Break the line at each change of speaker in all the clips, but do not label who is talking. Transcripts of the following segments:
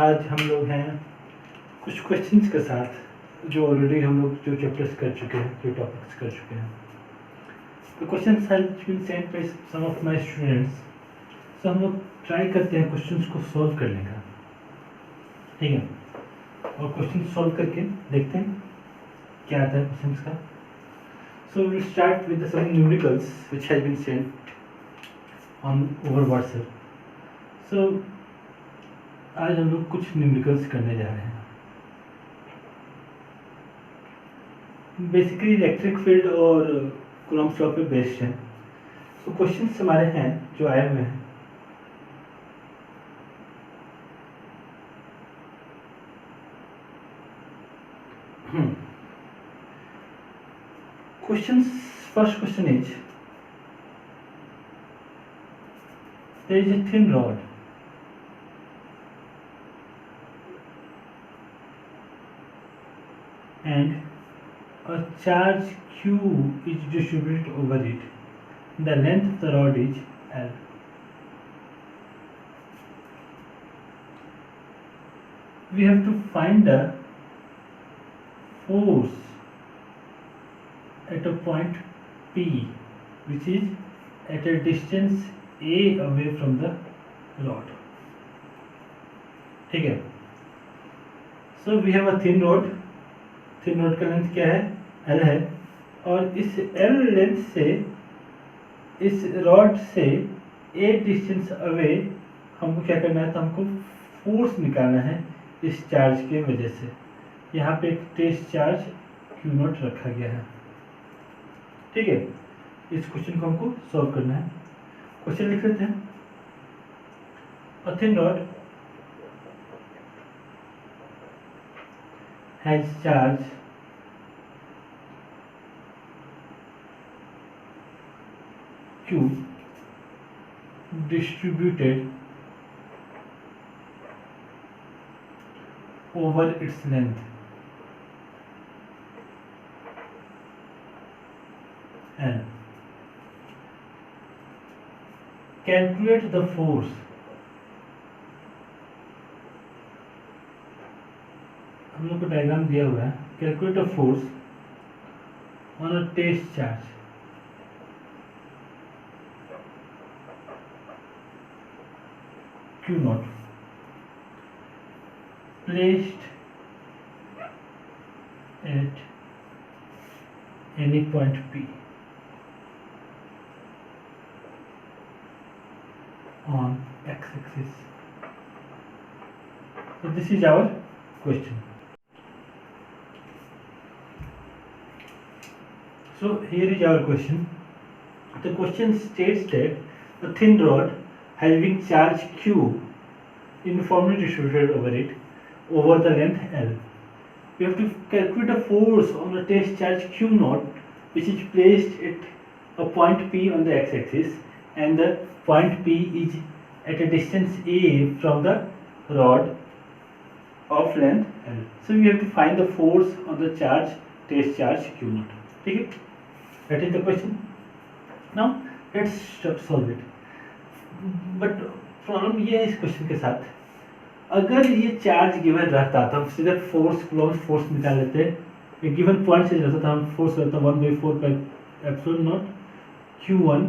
आज हम लोग हैं कुछ क्वेश्चंस के साथ जो ऑलरेडी हम लोग जो चैप्टर्स कर चुके हैं, जो टॉपिक्स कर चुके हैं। तो questions have been sent by some of my students. तो हम लोग ट्राई करते हैं क्वेश्चंस को सॉल्व करने का, ठीक है। और क्वेश्चन सॉल्व करके देखते हैं क्या आता है क्वेश्चंस का। So will start with some numericals which has been sent on over WhatsApp. So आज हम लोग कुछ न्यूमेरिकल्स करने जा रहे हैं। बेसिकली इलेक्ट्रिक फील्ड और कूलम्ब्स लॉ पे बेस्ड है। तो क्वेश्चंस हमारे हैं जो आए हुए हैं। Questions, first question is, there is a thin rod and a charge Q is distributed over it. The length of the rod is L. We have to find the force at a point P, which is at a distance A away from the rod. ठीक है। So we have a thin rod. thin rod का length क्या है? L है। और इस L length से इस रॉड से A डिस्टेंस अवे हमको क्या करना है? तो हमको फोर्स निकालना है इस चार्ज के वजह से। यहाँ पे एक टेस्ट चार्ज Q0 रखा गया है, ठीक है। इस क्वेश्चन को हमको सॉल्व करना है। क्वेश्चन लिख लेते हैं। A thin rod has charge Q distributed over its length L. Calculate the force हम लोग को डायग्राम दिया हुआ है। Calculate the force on a test charge Q0 placed at any point P on x-axis. So this is our question. So here is our question. The question states that a thin rod having charge Q uniformly distributed over it over the length L. We have to calculate the force on the test charge Q0, which is placed at a point P on the x-axis, and the point P is at a distance A from the rod of length L. So we have to find the force on the charge test charge Q0. ठीक है? That is the question. Now let's solve it. But problem ये है इस question के साथ, अगर ये charge given रहता तो हम सीधे फोर्स कूलम्ब्स फोर्स निकाल लेते। एक गिवन पॉइंट से रहता था, हम फोर्स रहता 1/4 pi epsilon not Q1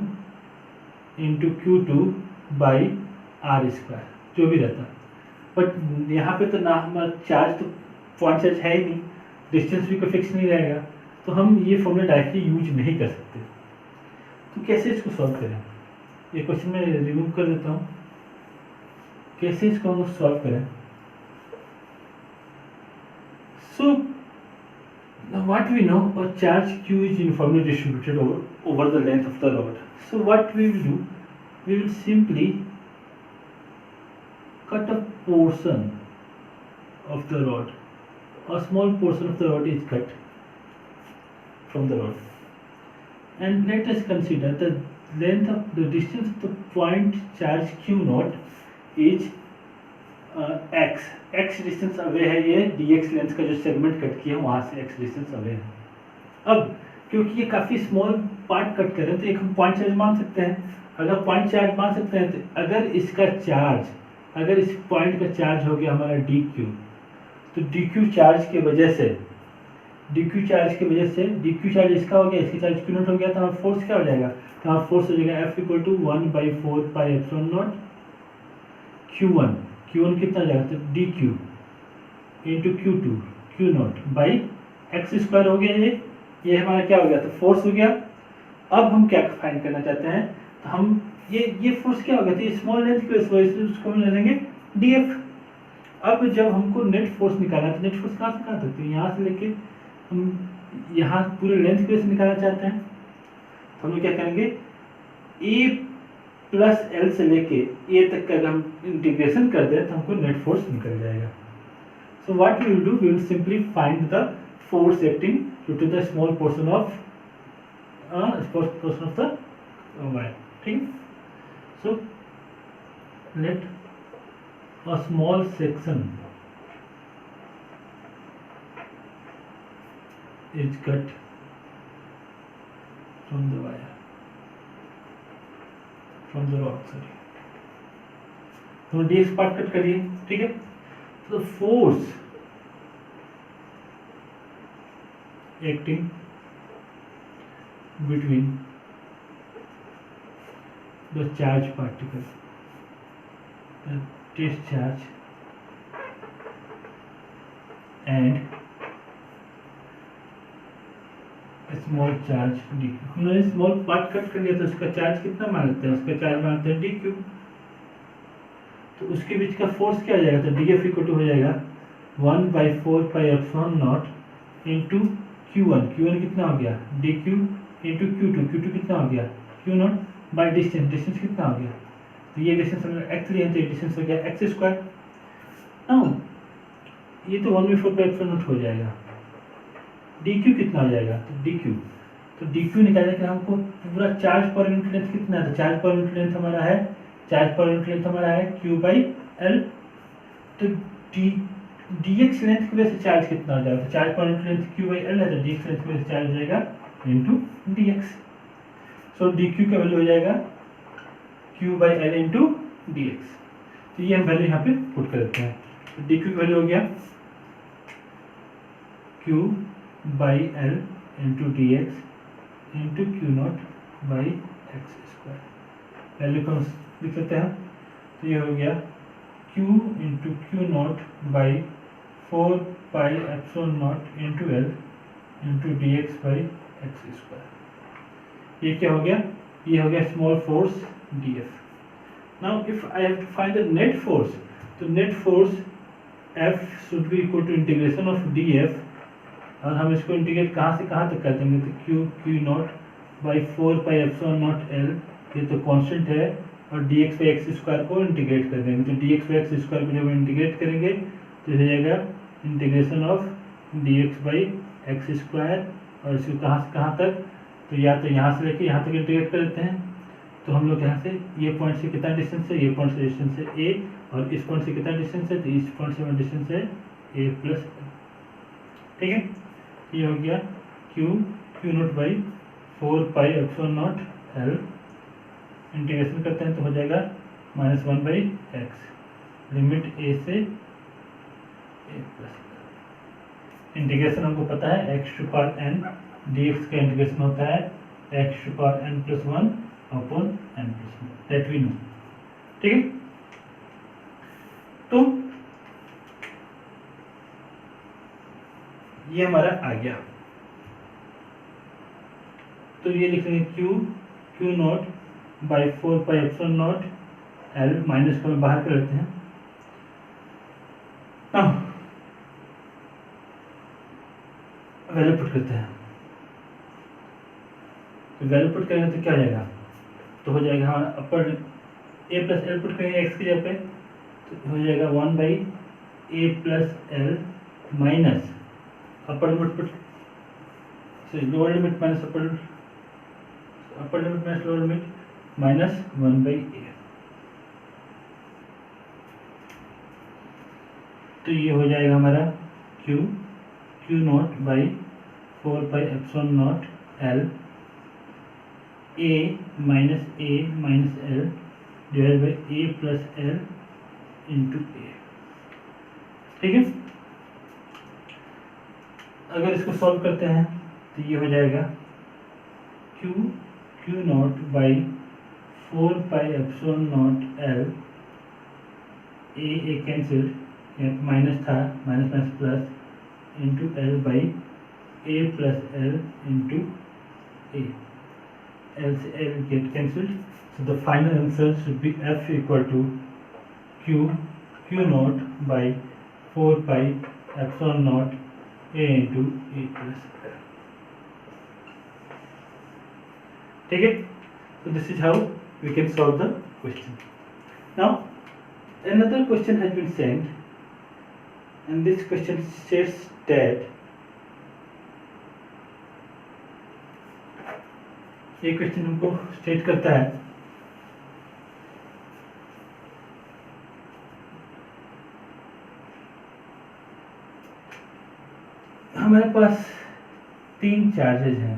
into Q2 by R², जो भी रहता। बट यहाँ पे तो ना हमारा चार्ज तो पॉइंट चार्ज है ही नहीं, डिस्टेंस भी कोई फिक्स नहीं रहेगा, तो हम ये फॉर्मूला डायरेक्टली यूज नहीं कर सकते। तो कैसे इसको सॉल्व करें? ये क्वेश्चन मैं रिमूव कर देता हूँ। कैसे इसको हम लोग सॉल्व करें? So what we know, a charge Q is uniformly distributed over the length of the rod. So what we will do, we will simply cut a portion of the rod. A small portion of the rod is cut from the rod, and let us consider the length of the distance of the point charge Q0 is x distance away है। ये dx length का जो segment cut किया वहां से x distance away है। अब क्योंकि ये काफ़ी स्मॉल पार्ट कट कर रहे हैं तो एक हम पॉइंट चार्ज मान सकते हैं। अगर पॉइंट चार्ज मान सकते हैं तो अगर इसका चार्ज अगर इस पॉइंट का चार्ज हो गया हमारा डी क्यू, तो डी क्यू चार्ज की वजह से डी क्यू चार्ज इसका हो गया, इसकी चार्ज क्यू नॉट हो गया, तो हमारा फोर्स क्या हो जाएगा, तो हमारा फोर्स हो जाएगा एफ इक्वल टू 1/4πε0 Q1 कितना हो जाएगा, तो D Q into Q2 Q naught by X square हो गया। ये हमारा क्या हो गया, तो फोर्स हो गया। अब हम क्या फाइंड करना चाहते हैं, तो हम ये फोर्स क्या हो गया, तो ये स्मॉल लेंथ की वजह से उसको हम ले लेंगे डीएफ। अब जब हमको नेट फोर्स निकालना है, तो नेट फोर्स कहाँ से निकाल सकते हैं, यहाँ से लेके हम यहाँ पूरे लेंथ की वजह से निकालना चाहते हैं, तो हम लोग क्या करेंगे, ए प्लस एल से लेके ए तक का अगर हम इंटीग्रेशन कर दें तो हमको नेट फोर्स निकल जाएगा। So what we will do, we will simply find the force acting due to the small portion of the wire. ठीक है, so let a small section is cut from the wire, from the rod, sorry। तो dx part cut करिए, ठीक है। तो force acting between the charge particle, test charge and small charge D Q. हमने small part cut कर लिया, तो उसका चार्ज कितना मानते हैं, उसका चार्ज मानते हैं डी क्यू। तो उसके बीच का फोर्स क्या हो जाएगा, तो डी एफ इक्वल टू हो जाएगा 1/4πε0 इंटू Q1 कितना हो गया, डी क्यू इंटू Q2 कितना हो गया, क्यू नॉट बाई डिस्टेंस कितना हो गया, तो ये डिस्टेंस एक्चुअली है, तो ये डिस्टेंस हो गया एक्स स्क्वायर। नाउ ये तो 1/4πε0 हो जाएगा, डी क्यू कितना हो जाएगा, तो डी क्यू निकालने के लिए हमको पूरा चार्ज पर यूनिट लेंथ कितना है, तो चार्ज पर यूनिट लेंथ हमारा है क्यू बाई एल। तो डी एक्स लेंथ की वजह से चार्ज कितना हो जाएगा, तो charge per unit length Q by L है, तो डी एक्स लेंथ की वजह से चार्ज हो जाएगा इंटू डी एक्स। सो डी क्यू का वैल्यू हो जाएगा Q by L into D x. तो ये हम वैल्यू यहाँ पे पुट कर देते हैं, तो डी क्यू की वैल्यू हो गया Q by L into D X into Q naught by X square. Value को लिख लेते हैं, तो ये हो गया Q into Q naught by 4πε0 into L into D X by X square. ये क्या हो गया, ये हो गया small force dF। Now if I have to find the net force, तो net force F should be equal to integration of dF, और हम इसको इंटीग्रेट कहाँ से कहाँ तक कर देंगे, तो Q नॉट बाई 4πε0 L, ये तो कांस्टेंट है, और dx बाई एक्स स्क्वायर को इंटीग्रेट कर देंगे, तो dx बाई एक्स स्क्वायर को जब इंटीग्रेट करेंगे तो हो जाएगा integration of dx by X square, और इसको कहाँ से कहाँ तक, तो या तो यहाँ से लेके यहाँ तक इंटीग्रेट कर देते हैं। तो हम लोग यहाँ से ये पॉइंट से कितना डिस्टेंस है, ये पॉइंट से डिस्टेंस है a, और इस पॉइंट से कितना डिस्टेंस है, तो इस पॉइंट से डिस्टेंस है a प्लस। ठीक है, ये हो गया Q naught by 4πε0 L, integration करते हैं तो हो जाएगा -1/x, लिमिट a से a प्लस। इंटीग्रेशन हमको पता है x to power n, dx का इंटीग्रेशन होता है x to power n plus 1 upon n plus 1, that we know. ठीक है, तो ये हमारा आ गया। तो ये लिख लेंगे Q naught by 4πε0 L, minus को बाहर कर लेते हैं। वैल्यू पुट करते हैं, तो वैल्यू पुट करेंगे तो क्या हो जाएगा, तो हो जाएगा हमारा upper a plus L put करेंगे x की जगह पे, तो हो जाएगा 1/a plus L minus upper limit put, sorry lower limit minus upper limit minus lower limit minus 1/a। तो ये हो जाएगा हमारा Q naught by 4πε0 L a minus L divide by a plus L into A. ठीक है, अगर इसको solve करते हैं तो ये हो जाएगा Q naught by 4πε0 L, A cancel, minus था, minus minus plus into L by A plus L into A, L से L get cancelled, so the final answer should be F equal to Q naught by 4πε0 A into A plus L. ठीक है, so this is how we can solve the question. Now another question has been sent, and this question states that ये question हमको state करता है हमारे पास 3 charges हैं,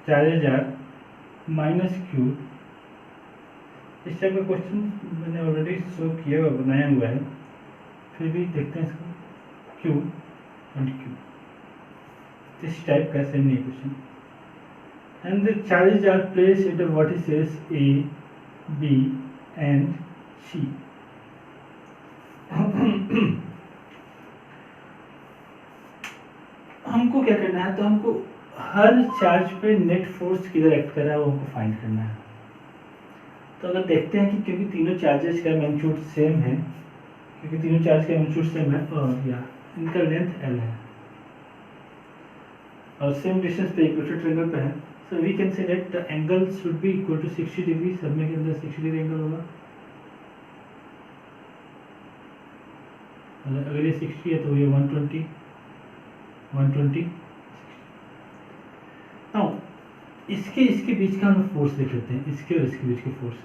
charges are minus Q. इस type का क्वेश्चन मैंने ऑलरेडी शो किया हुआ, बनाया हुआ है, फिर भी देखते हैं इसको, क्यू एंड क्यू, इस टाइप का सेम नहीं question, and the charges are placed at vertices A B and C. हमको क्या करना है, तो हमको हर चार्ज पे नेट फोर्स किधर एक्ट कर रहा है वो हमको फाइंड करना है। तो अगर देखते हैं कि क्योंकि तीनों चार्जेस का मैग्नीट्यूड सेम है, क्योंकि तीनों चार्ज का मैग्नीट्यूड सेम है और या इनका लेंथ एल है और सेम डिस्टेंस पे इक्वेटर ट्रायंगल पे है, so we can say that the angle should be equal to 60 degree. सब में के अंदर 60 डिग्री एंगल होगा, अगर ये 60 है तो ये 120 नाउ इसके बीच का हम फोर्स देख लेते हैं, इसके और इसके बीच के फोर्स।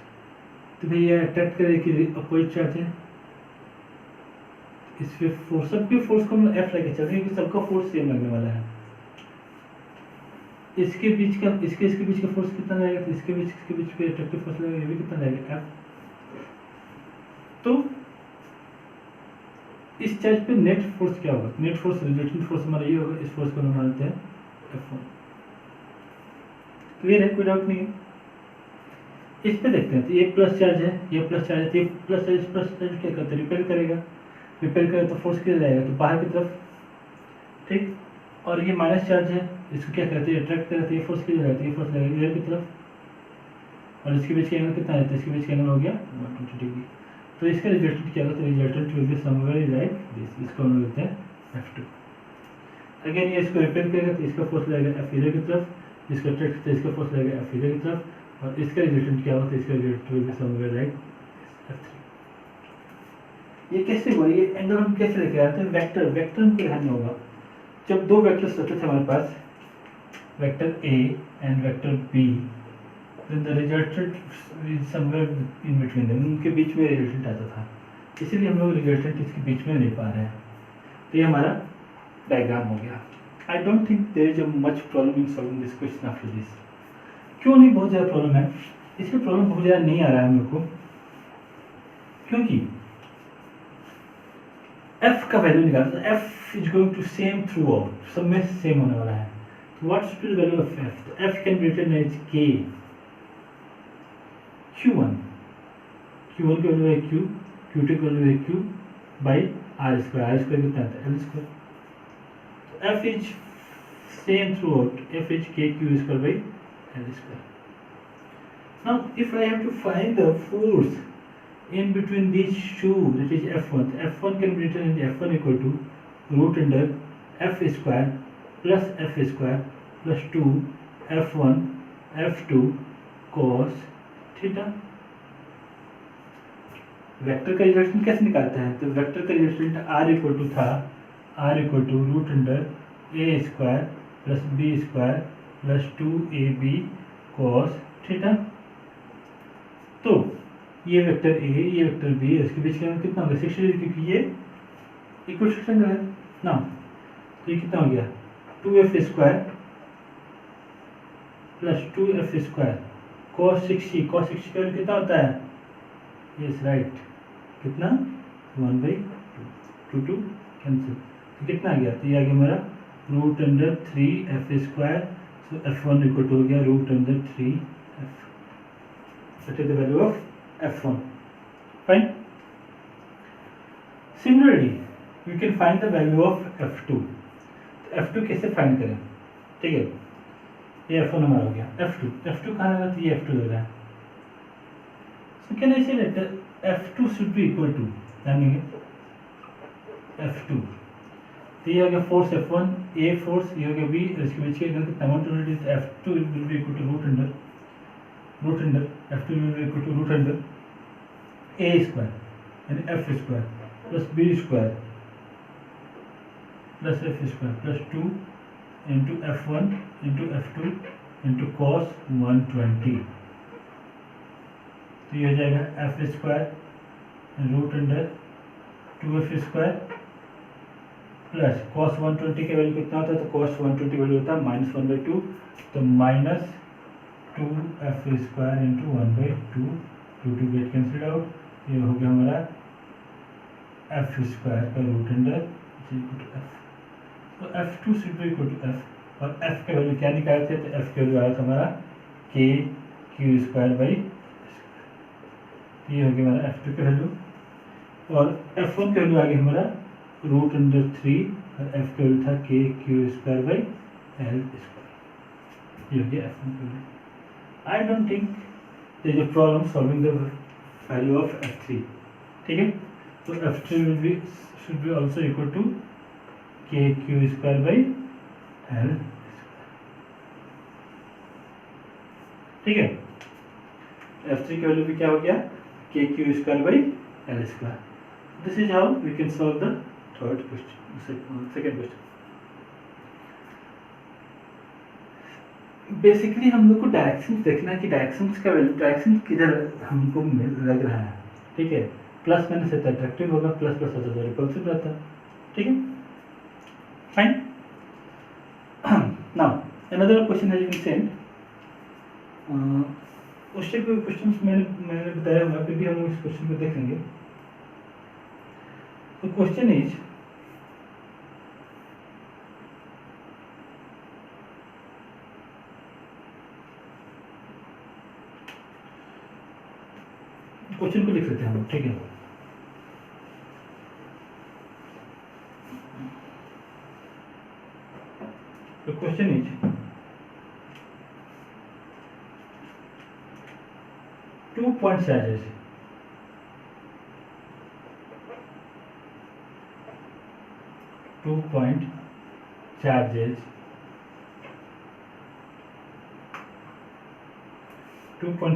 तो भाई ये अट्रैक्ट करे कि अपोजिट चार्ज है, इस पे फोर्स, सबके फोर्स को हम एफ लेके चल रहे हैं क्योंकि सबका फोर्स सेम लगने वाला है। इसके बीच का इसके बीच का फोर्स कितना रहेगा, तो इसके बीच पे अट्रैक्टिव फोर्स लगेगा, ये भी कितना रहेगा, एफ। तो इस चार्ज पे नेट फोर्स क्या होगा, नेट फोर्स रिजल्टेंट फोर्स हमारा ये होगा, इस फोर्स को हम मानते हैं F1। क्लियर है, कोई डाउट नहीं है। इस पे देखते हैं, तो ये प्लस चार्ज है, ये प्लस चार्ज है, तो ये प्लस चार्ज क्या करता है, रिपेल करेगा, तो फोर्स किधर जाएगा, तो बाहर की तरफ। ठीक, और ये माइनस चार्ज है, इसको क्या करते हैं, अट्रैक्ट करते हैं, ये फोर्स किधर जाता है, ये फोर्स लगेगा इधर की तरफ, और इसके बीच का एंगल कितना रहता है, इसके बीच का एंगल हो गया 120 डिग्री। तो इसका रिजल्टेंट क्या होता है, resultant will be somewhere like this, इसको हम बोलते हैं F2। अगेन ये इसको रिपेल करेगा तो इसका फोर्स लगेगा F इधर की तरफ, इसका अट्रैक्ट करते इसका फोर्स लगेगा F इधर की तरफ, और इसका रिजल्टेंट क्या होता है, इसका resultant will be somewhere like F3। ये कैसे हुआ, ये एंगल हम कैसे लेके आते हैं, वेक्टर हमको ध्यान में होगा। जब दो वेक्टर्स होते थे हमारे पास, vector A and vector B, then the resultant is somewhere in between them, उनके बीच में रिजल्टेंट आता था, इसीलिए हम लोग रिजल्टेंट इसके बीच में ले पा रहे हैं। तो ये हमारा डायग्राम हो गया। I don't think there is a much problem in solving this question after this. क्यों नहीं, बहुत ज़्यादा प्रॉब्लम है, इसमें प्रॉब्लम बहुत ज़्यादा नहीं आ रहा है हम लोग को, क्योंकि f का वैल्यू निकालना, f is going to same throughout, सब में सेम होने वाला है। What's the value of f, तो f can be written as k Q1 की वैल्यू है Q, Q2 की वैल्यू है Q by R square, R square कितना आता है, L स्क्वायर। तो F is same throughout, F is K Q square by L square. Now if I have to find the force in between these two, that is F1, F1 can be written as F1 equal to root under F square plus F square plus 2 F1 F2 cos theta. Vector का resultant कैसे निकालते हैं, तो vector का resultant R equal to था, R equal to root under A square plus B square plus 2ab cos theta. तो ये vector A, ये वेक्टर B, इसके बीच का एंगल कितना होगा, 60 डिग्री, क्योंकि ये इक्वल एंगल है ना। तो ये कितना हो गया, 2f square plus 2f square cos 60 का वैल्यू कितना होता है? यस राइट, कितना? 1/2 टू कैंसिल, तो कितना आ गया? तो ये आ गया हमारा √3f², so f1 equal to हो गया √3f, that is the value of f1. Fine. Similarly we can find the value of f2. f2 कैसे फाइंड करें? ठीक है, ये f1 हमारा हो गया. f2 कहाँ लगा? तो ये f2 लग रहा है. सो can I say that f2 should be equal to, जानेंगे f2, तो ये हो गया फोर्स f1, a फोर्स, ये हो गया b, इसके बीच के इधर कितना amount of f2 will be equal to root under f2 will be equal to root under a square यानी f² plus b square plus f square plus 2 into f1 into f2 into cos 120, तो ये हो जाएगा f² root under 2f² plus cos 120 के value कितना होता है? तो cos 120 वैल्यू होता है -1/2, तो -2f² into 1/2, 2 get cancel out, ये हो गया हमारा f² का रूट अंडर f. तो f2 should be equal to f, और f के वैल्यू क्या निकाले थे? तो f के वैल्यू आया था हमारा kq²/, ये हो गया हमारा f2 का वैल्यू, और f1 का वैल्यू आ गया हमारा √3, और f का वैल्यू था kq²/l², ये हो गया f1 का value. I don't think there is a problem solving the value of f3. ठीक है, तो f3 should be also equal to kq²/l². ठीक है, f3 की वैल्यू भी क्या हो गया? kq²/l². This is how we can solve the third question, second question. Basically हम लोग को डायरेक्शंस देखना है कि डायरेक्शंस का वैल्यू, डायरेक्शन किधर हमको लग रहा है. ठीक है, प्लस माइनस रहता है अट्रैक्टिव होगा, प्लस प्लस होता है रिपल्सिव रहता है. ठीक है, fine. Now another question has been send. उस टाइप के क्वेश्चंस मैंने बताया हुआ, फिर भी हम लोग इस क्वेश्चन को देखेंगे. The question is, क्वेश्चन को लिख लेते हैं हम. ठीक है, the question is, two-point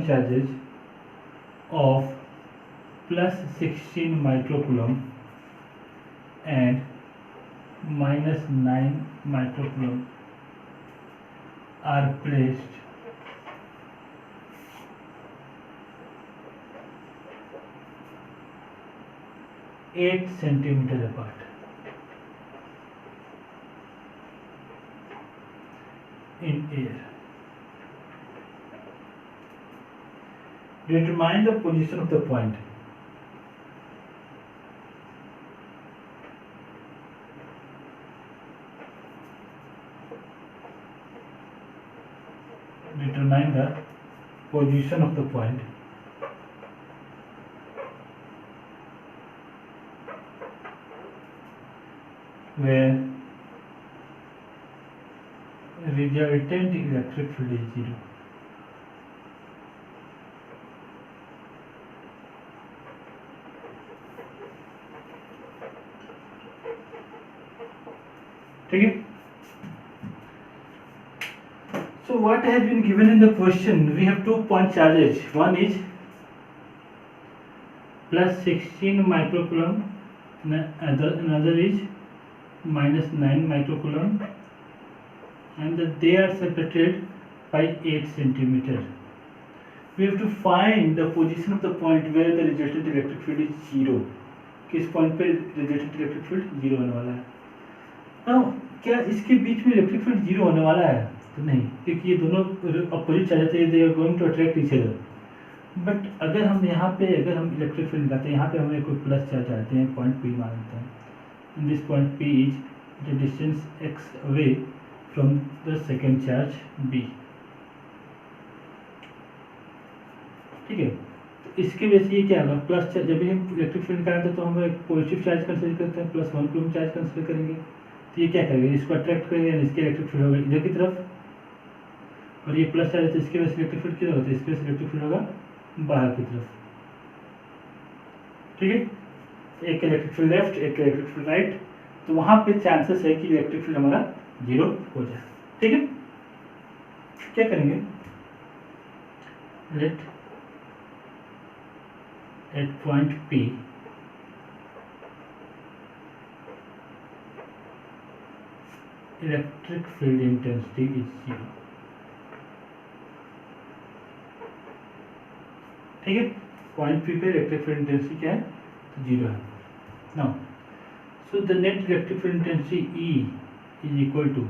charges of plus 16 microcoulomb and -9 microcoulomb are placed eight centimeter apart. In air. Determine the position of the point. Determine the position of the point where resultant electric field is 0. ठीक है, so what has been given in the question? We have 2 point charges. One is plus 16 microcoulomb, another is -9 microcoulomb, and they are separated by 8 centimeter. We have to find the position of the point where the resultant electric field is 0. किस point पे resultant electric field 0 होने वाला है. Now क्या इसके बीच में electric field 0 होने वाला है? तो नहीं, क्योंकि ये दोनों अपोजिट चार्ज होते हैं, they are going to attract each other. But अगर हम यहाँ पे अगर हम इलेक्ट्रिक फील्ड निकालते हैं, यहाँ पे हमें कोई प्लस चार्ज आते हैं, पॉइंट पी मानते हैं, and this point P is the distance x away from the second charge B. ठीक है, तो इसके वजह से ये क्या होगा, प्लस चार्ज, जब भी हम इलेक्ट्रिक फील्ड निकालते हैं तो हम एक पॉजिटिव चार्ज कंसिडर करते हैं, +1 को हम चार्ज कंसिडर करेंगे, तो ये क्या करेगा, इसको अट्रैक्ट करेगा, इसके इलेक्ट्रिक फील्ड होगा इधर की तरफ, और ये प्लस चार्ज है तो इसके वजह से इलेक्ट्रिक फील्ड किधर होता है, इसके वजह से इलेक्ट्रिक फील्ड होगा बाहर की तरफ। ठीक है, एक इलेक्ट्रिक फील्ड लेफ्ट, एक इलेक्ट्रिक फील्ड राइट, तो वहां पे चांसेस है कि इलेक्ट्रिक फील्ड हमारा 0 हो जाए। ठीक है, क्या करेंगे, let at point P electric field intensity is 0। ठीक है, पॉइंट P पे इलेक्ट्रिक फील्ड इंटेंसिटी क्या है, तो 0 है। Now so the net electric field intensity E is equal to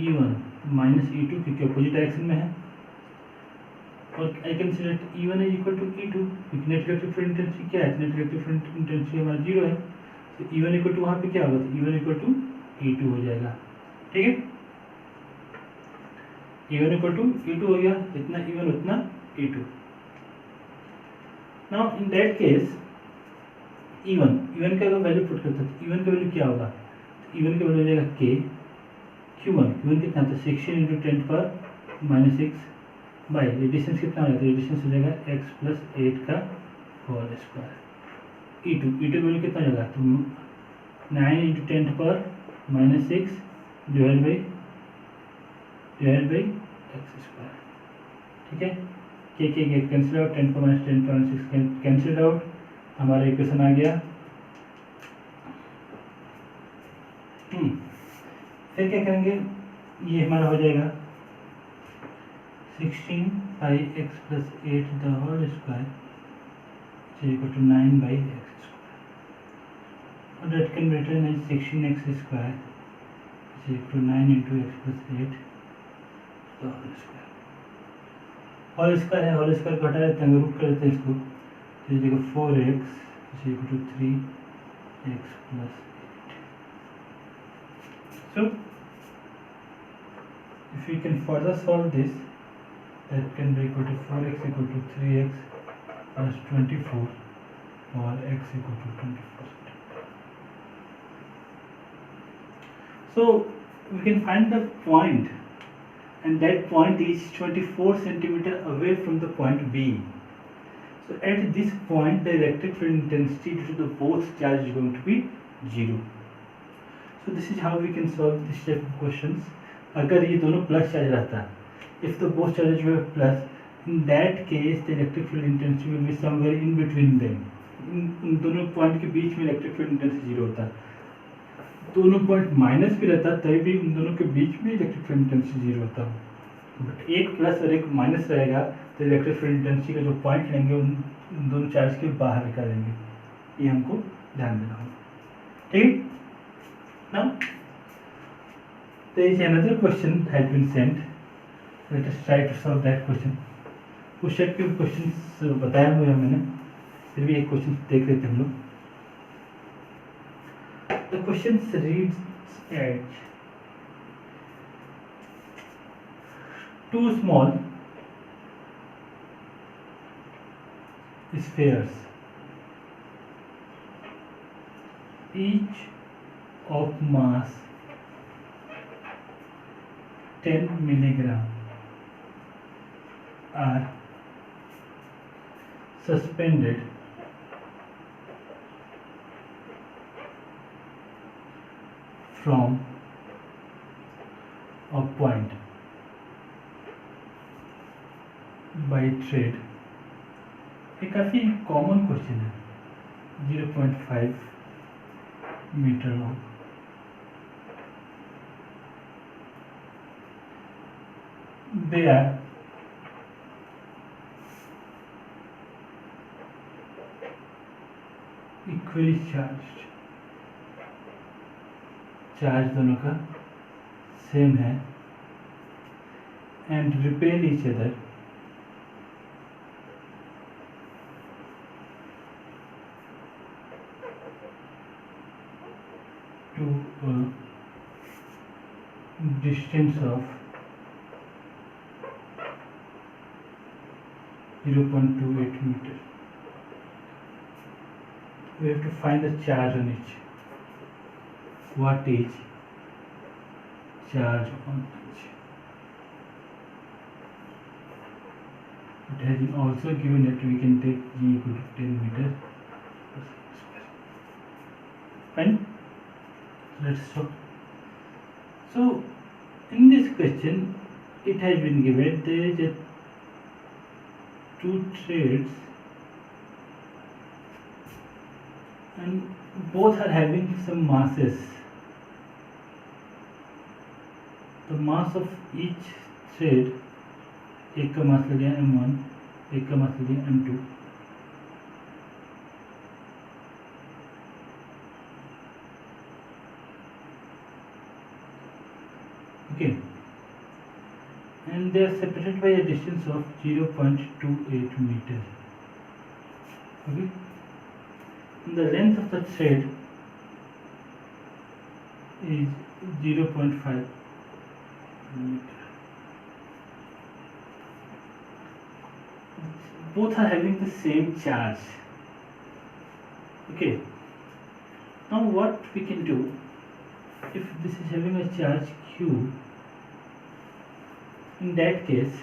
E1 minus E2, क्योंकि अपोजिट डायरेक्शन में है, और I can say let E1 is equal to E2, क्योंकि नेट इलेक्ट्रिक फील्ड इंटेंसिटी क्या है, नेट इलेक्ट्रिक फील्ड इंटेंसिटी हमारा 0 है, तो E1 इक्वल टू वहाँ पे क्या होगा, तो E1 इक्वल टू E2 हो जाएगा। ठीक है, E1 इक्वल टू E2 हो गया, जितना E1 उतना E2। Now in that case E1 का अगर वैल्यू पुट करते हैं तो E1 का वैल्यू क्या होगा, तो E1 का वैल्यू हो जाएगा K, Q1 कितना था, 16 इंटू 10 पर -6 बाई, ये डिस्टेंस कितना हो जाता है, डिस्टेंस हो जाएगा x प्लस 8 का होल स्क्वायर। E2 का वैल्यू कितना हो जाएगा, तो 9 इंटू 10 पर -6 डिवाइड बाई x स्क्वायर। ठीक है, के कैंसिल आउट, 10 पर -10 पर -6 कैंसिल आउट, हमारा इक्वेशन आ गया। फिर क्या करेंगे, ये हमारा हो जाएगा 16 by x plus 8 the whole square is equal to 9 by x square, और that can be written as 16x square is equal to 9 into x plus 8 the whole square. Whole square है, होल स्क्वायर को हटा देते हैं, root कर देते हैं इसको, तो is equal 4x is equal to 3x plus 8। So if we can further solve this, that can be equal to 4x equal to 3x plus 24 or x equal to 24. So we can find the point, and that point is 24 centimeter away from the point B. So at this point the electric field intensity due to the both charge is going to be 0. So this is how we can solve this type of questions. अगर ये दोनों plus charge रहता है, if the both charges were plus, in that case the electric field intensity will be somewhere in between them. इन दोनों point के बीच में electric field intensity 0 होता है, दोनों पॉइंट माइनस भी रहता है तभी भी उन दोनों के बीच में इलेक्ट्रिक फील्ड इंटेंसिटी 0 होता है। बट एक प्लस और एक माइनस रहेगा तो इलेक्ट्रिक फील्ड इंटेंसिटी का जो पॉइंट लेंगे उन दोनों चार्ज के बाहर निकालेंगे, ये हमको ध्यान देना होगा। ठीक है, now there is another question had been sent. Let us try to solve that question. कुछ सेट के क्वेश्चंस बताया हुआ है मैंने, फिर भी एक क्वेश्चन देख लेते हैं हम लोग। The question reads as two small spheres, each of mass 10 milligram are suspended from a point by thread। ये काफ़ी कॉमन क्वेश्चन है, 0.5 metre long. They are equally charged, charge दोनों का सेम है and repel each other to a distance of 0.28 meter. We have to find the charge on each. What is charge on each? It has been also given that we can take G equal to 10 meter per square. Fine. Let's solve. So in this question, it has been given there is a two threads and both are having some masses. The mass of each thread, एक का मास ले लिया m1, एक का मास ले लिया m2. Okay, and they are separated by a distance of 0.28 meter. Okay, and the length of the thread is 0.5 meter. Both are having the same charge. Okay, now what we can do, if this is having a charge q, in that case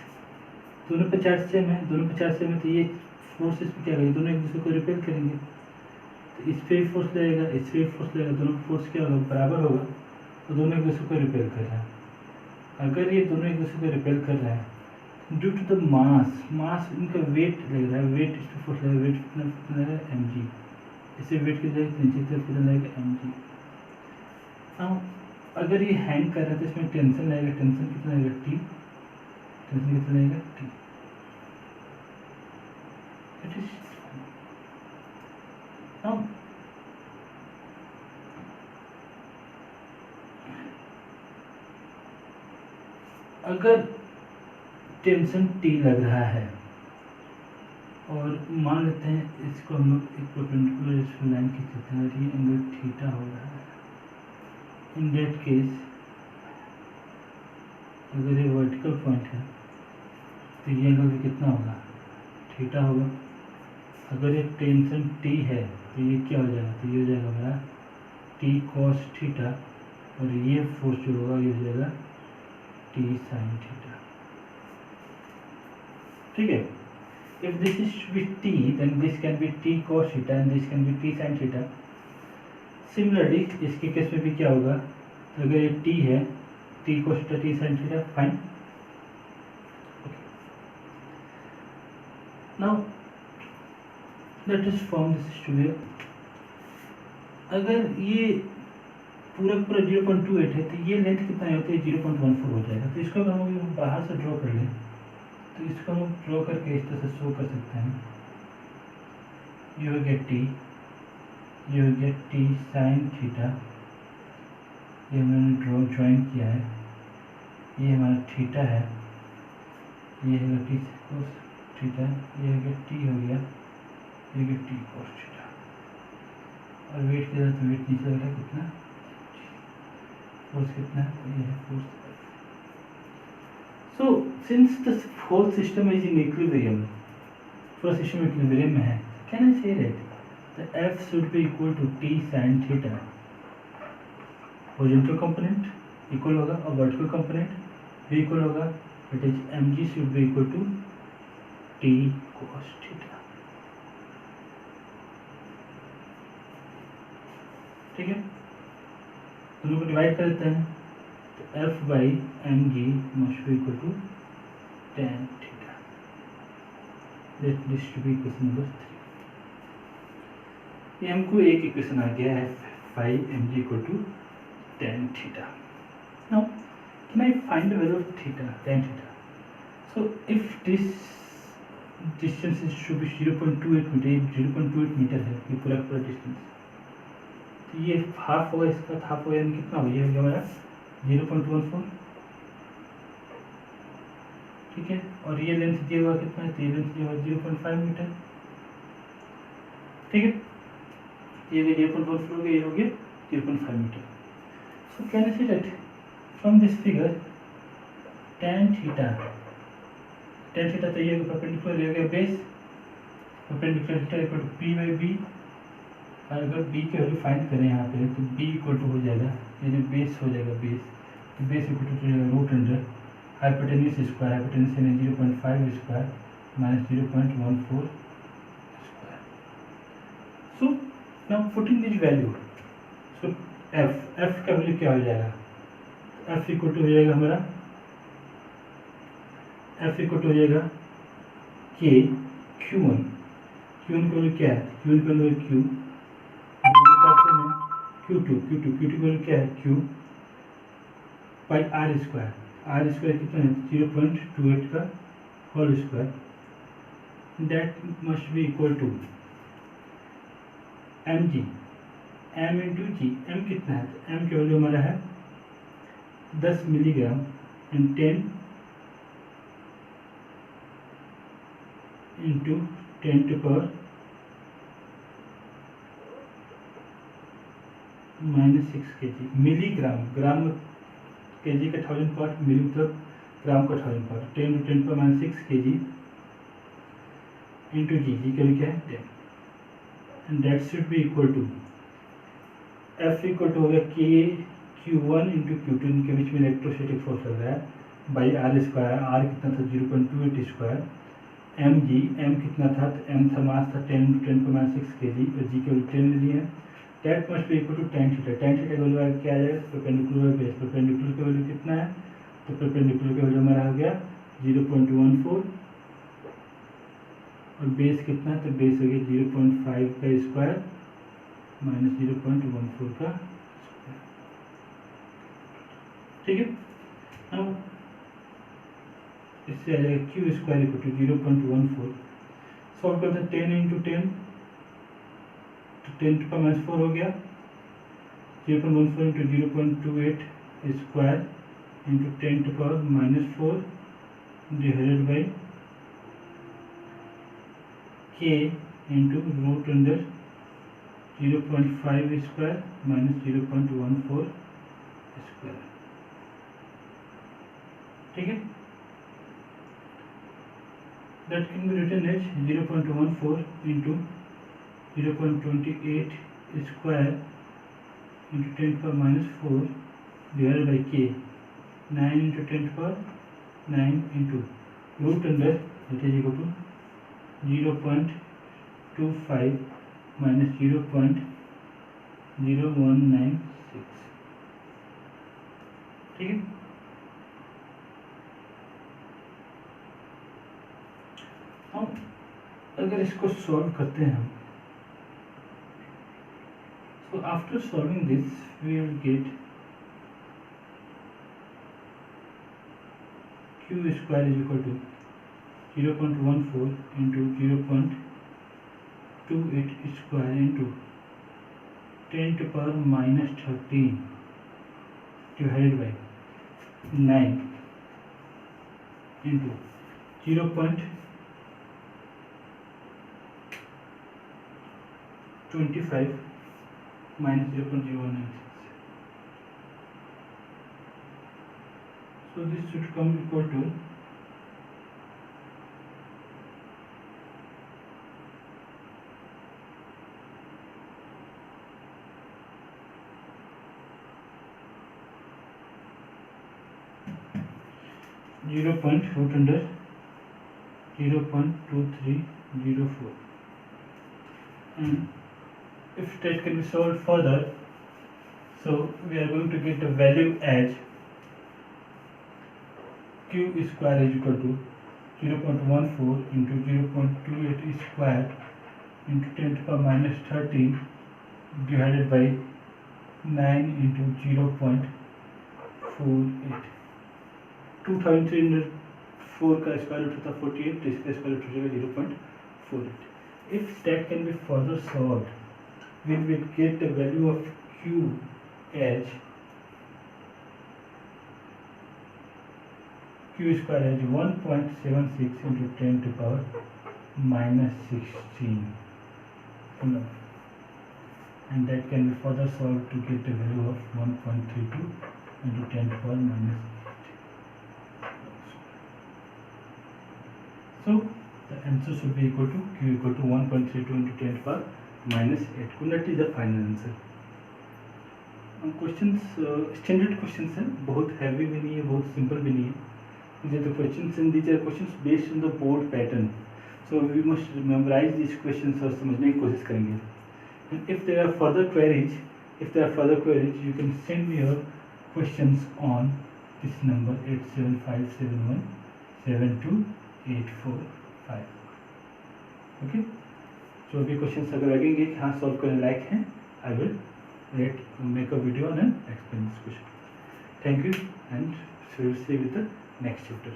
दोनों पे charge same है, दोनों पे charge same है, तो ये force इस पे क्या करेंगे, दोनों एक दूसरे को रिपेल करेंगे. तो इस पे भी फोर्स लगेगा, इस पे भी फोर्स लगेगा, दोनों का फोर्स क्या होगा, बराबर होगा. तो दोनों एक दूसरे को रिपेल कर रहे हैं. अगर ये दोनों एक दूसरे को रिपेल कर रहे हैं, ड्यू टू द मास इनका वेट लग रहा है, वेट इस पे फोर्स लगेगा, वेट कितना लगेगा mg. इससे वेट की जगह नीचे तरफ कितना लगेगा mg. अब अगर ये हैंग कर रहा है तो इसमें टेंशन लगेगा, टेंशन कितना लगेगा t, टेंशन कितना लगेगा t. इट इज नाउ अगर टेंशन t लग रहा है और मान लेते हैं इसको हम लोग एक परपेंडिकुलर इस लाइन खींच लेते हैं और ये एंगल थीटा हो रहा है. इन दैट केस अगर ये वर्टिकल पॉइंट है तो ये एंगल भी कितना होगा, थीटा होगा. अगर ये टेंशन t है तो ये क्या हो जाएगा, तो ये हो जाएगा हमारा t cos थीटा और ये फोर्स जो होगा ये हो जाएगा t sin थीटा. ठीक है. If this is to be t, then this can be t cos theta and this can be t sin theta. Similarly, इसके केस में भी क्या होगा, अगर ये t है, t cos theta, t sin theta, fine. Okay. Now, let us form this to be. अगर ये पूरा 0.28 है तो ये लेंथ कितना होता है, 0.14 हो जाएगा. तो इसको अगर हम बाहर से ड्रॉ कर लें तो इसको हम ड्रॉ करके इस तरह से शो कर सकते हैं. ये हो गया t, ये हो गया t sin थीटा, ये हमने ज्वाइन किया है, ये हमारा थीटा है, ये है t cos थीटा, ये हो गया t हो गया, ये हो गया t cos थीटा. और वेट किया तो वेट नीचे लग रहा है कितना, फोर्स कितना है, ये है force. So, since the whole system is in equilibrium, पूरा सिस्टम इक्विलिब्रियम में है, can I say that the F should be equal to t sin theta? Horizontal component equal होगा और vertical component भी equal होगा. That is mg should be equal to t cos theta. ठीक है, दोनों को डिवाइड कर देते हैं. F by mg must be equal to tan theta. Let this to be equation number 3. ये हमको एक इक्वेशन आ गया F by mg equal to tan theta. Now, can I find the value of theta, tan theta? So, if this distance is should be 0.28 meter, 0.28 meter है ये पूरा distance, तो ये हाफ होगा, इसका हाफ होगा, यानी कितना होगा, ये हो गया हमारा 0.14 ठीक है, और ये लेंथ दिया हुआ कितना है, तो ये लेंथ दिया हुआ 0.5 मीटर। ठीक है, ये 0.14 हो गया, ये हो गया 0.5 metre. So can see that from this figure tan theta, tan theta तो ये परपेंडिकुलर हो गया base, perpendicular theta equal to P by B. और अगर बी की वैल्यू फाइंड करें यहाँ पे, तो बी इक्वल टू हो जाएगा, ये जो बेस हो जाएगा बेस, तो बेस इक्वल टू हो जाएगा root under hypotenuse square, hypotenuse यानी 0.5 square minus 0.14 square. So now putting this value, so F का वैल्यू क्या हो जाएगा, एफ इक्वल टू हो जाएगा हमारा, एफ इक्वल टू हो जाएगा के Q1, Q1 का वैल्यू क्या है, Q1 का वैल्यू Q, Q2 की वैल्यू क्या है Q by R square, R square कितना है 0.28 का whole square, that must be equal to M G, M into G, M कितना है, तो एम की वैल्यू हमारा है 10 milligram in 10 into 10 to power -6 kg, milligram, gram KG का 1000 पार्ट, मिली मतलब ग्राम का 1000 पार्ट, 10 टू 10 पर -6 kg इंटू जी, जी का क्या है 10, and that should be equal to F equal to हो गया के Q1 इंटू Q2, इनके बीच में इलेक्ट्रोस्टैटिक फोर्स लग रहा है बाई आर स्क्वायर, आर कितना था 0.28 स्क्वायर, एम जी, एम कितना था, तो एम था मास था 10 टू 10 पर -6 kg, और जी के 10 ले लिए हैं, that must be equal to tan theta, tan theta का वैल्यू क्या आ जाएगा, परपेंडिकुलर बेस, परपेंडिकुलर का वैल्यू कितना है, तो परपेंडिकुलर का वैल्यू हमारा हो गया 0.14, और बेस कितना है, तो बेस हो गया 0.5 का स्क्वायर माइनस 0.14 का स्क्वायर। ठीक है, अब इससे आ जाएगा Q square equal to 0.14, solve करते हैं 10 इंटू 10, तो 10 टू का -4 हो गया, 0.14 into 0.28 square into 10 to power -4 divided by K into root under 0.5 square minus 0.14 square. ठीक है, that can be written as 0.14 into 0.28 square into 10 to the minus 4 divided by k, 9 into 10 to the power 9 into root under, that is equal to 0.25 minus 0.0196। ठीक है, हम अगर इसको solve करते हैं हम, so after solving this we will get q square is equal to 0.14 into 0.28 square into 10 to the power -13 divided by 9 into 0.25 minus 0.096. So this should come equal to 0.2304, and if that can be solved further, so we are going to get the value as q square is equal to 0.14 into 0.28 square into 10 to the power -13 divided by 9 into 0.48, 2304 का square root होता है 48, तो इसका square root हो जाएगा 0.48। If that can be further solved, we will get the value of q as Q square is 1.76 into 10 to power minus 16. And that can be further solved to get the value of 1.32 into 10 to power minus 8. So the answer should be equal to Q equal to 1.32 into 10 to power minus 8. That is the final answer. Questions standard questions हैं, बहुत heavy भी नहीं है, बहुत simple भी नहीं है. जो questions in these are questions based on the board pattern, so we must memorise this questions और समझने की कोशिश करेंगे. And if there are further queries you can send me your questions on this number 8757172845. Okay, जो भी questions अगर लगेंगे कि हाँ सॉल्व करने लायक हैं, I will make a video and explain this question. Thank you, and we will see you with the next chapter.